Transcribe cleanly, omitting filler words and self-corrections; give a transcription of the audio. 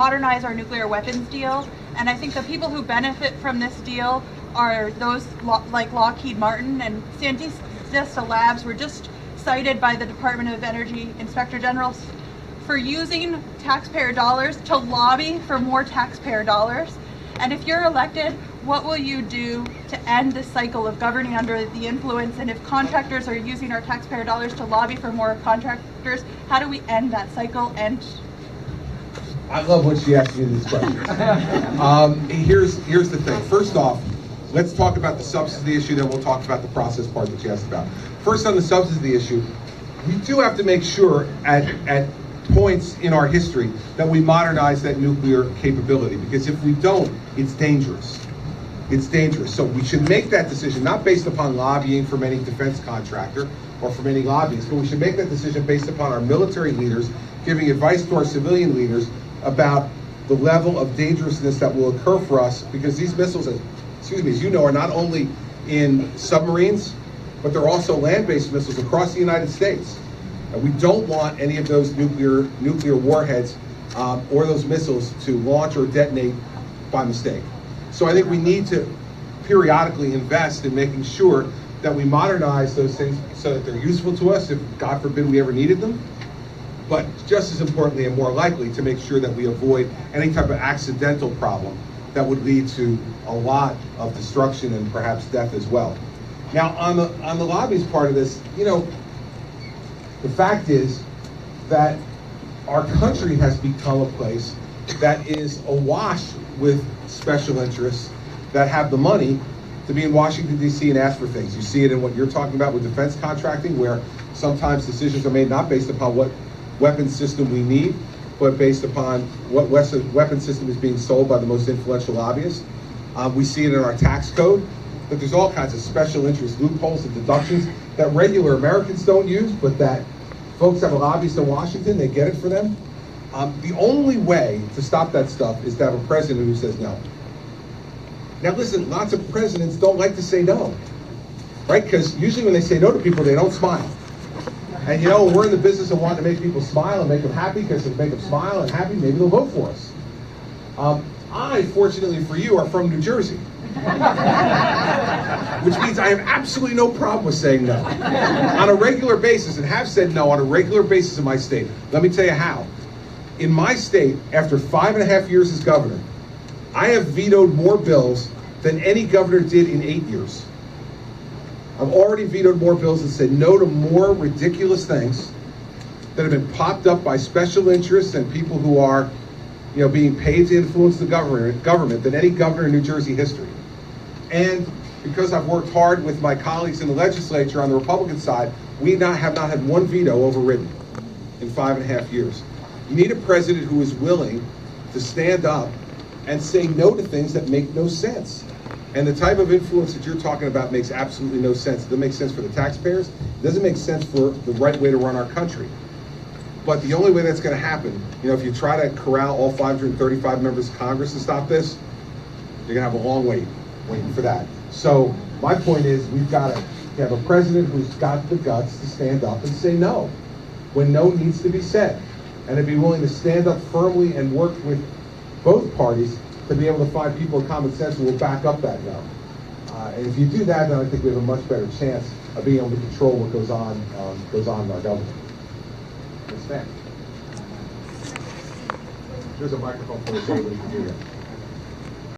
modernize our nuclear weapons deal, and I think the people who benefit from this deal are those like Lockheed Martin and Santista Labs were just cited by the Department of Energy Inspector General for using taxpayer dollars to lobby for more taxpayer dollars. And if you're elected, what will you do to end this cycle of governing under the influence? And if contractors are using our taxpayer dollars to lobby for more contractors, how do we end that cycle? And I love when she asks me these questions. Here's the thing. First off, let's talk about the substance of the issue, then we'll talk about the process part that you asked about. First, on the substance of the issue, we do have to make sure at points in our history that we modernize that nuclear capability, because if we don't, it's dangerous. It's dangerous. So we should make that decision not based upon lobbying from any defense contractor or from any lobbyists, but we should make that decision based upon our military leaders giving advice to our civilian leaders about the level of dangerousness that will occur for us, because these missiles, as you know, are not only in submarines, but they're also land-based missiles across the United States. We don't want any of those nuclear warheads or those missiles to launch or detonate by mistake. So I think we need to periodically invest in making sure that we modernize those things so that they're useful to us if, God forbid, we ever needed them. But just as importantly and more likely, to make sure that we avoid any type of accidental problem that would lead to a lot of destruction and perhaps death as well. Now, on the lobbyist part of this, you know, the fact is that our country has become a place that is awash with special interests that have the money to be in Washington, D.C. and ask for things. You see it in what you're talking about with defense contracting, where sometimes decisions are made not based upon what weapon system we need, but based upon what weapon system is being sold by the most influential lobbyists. We see it in our tax code, that there's all kinds of special interest loopholes and deductions that regular Americans don't use, but that folks have a lobbyist in Washington, they get it for them. The only way to stop that stuff is to have a president who says no. Now listen, lots of presidents don't like to say no, right? Because usually when they say no to people, they don't smile. And you know, we're in the business of wanting to make people smile and make them happy, because if we make them smile and happy, maybe they'll vote for us. I, fortunately for you, are from New Jersey. Which means I have absolutely no problem with saying no. On a regular basis, and have said no on a regular basis in my state. Let me tell you how. In my state, after 5.5 years as governor, I have vetoed more bills than any governor did in 8 years. I've already vetoed more bills and said no to more ridiculous things that have been popped up by special interests and people who are, you know, being paid to influence the government than any governor in New Jersey history. And because I've worked hard with my colleagues in the legislature on the Republican side, we have not had one veto overridden in 5.5 years. You need a president who is willing to stand up and say no to things that make no sense. And the type of influence that you're talking about makes absolutely no sense. It doesn't make sense for the taxpayers. It doesn't make sense for the right way to run our country. But the only way that's going to happen, you know, if you try to corral all 535 members of Congress to stop this, you're going to have a long wait waiting for that. So my point is, we've got to have a president who's got the guts to stand up and say no when no needs to be said, and to be willing to stand up firmly and work with both parties to be able to find people of common sense who will back up that no. And if you do that, then I think we have a much better chance of being able to control what goes on in our government. Yes, ma'am. There's a microphone for the table.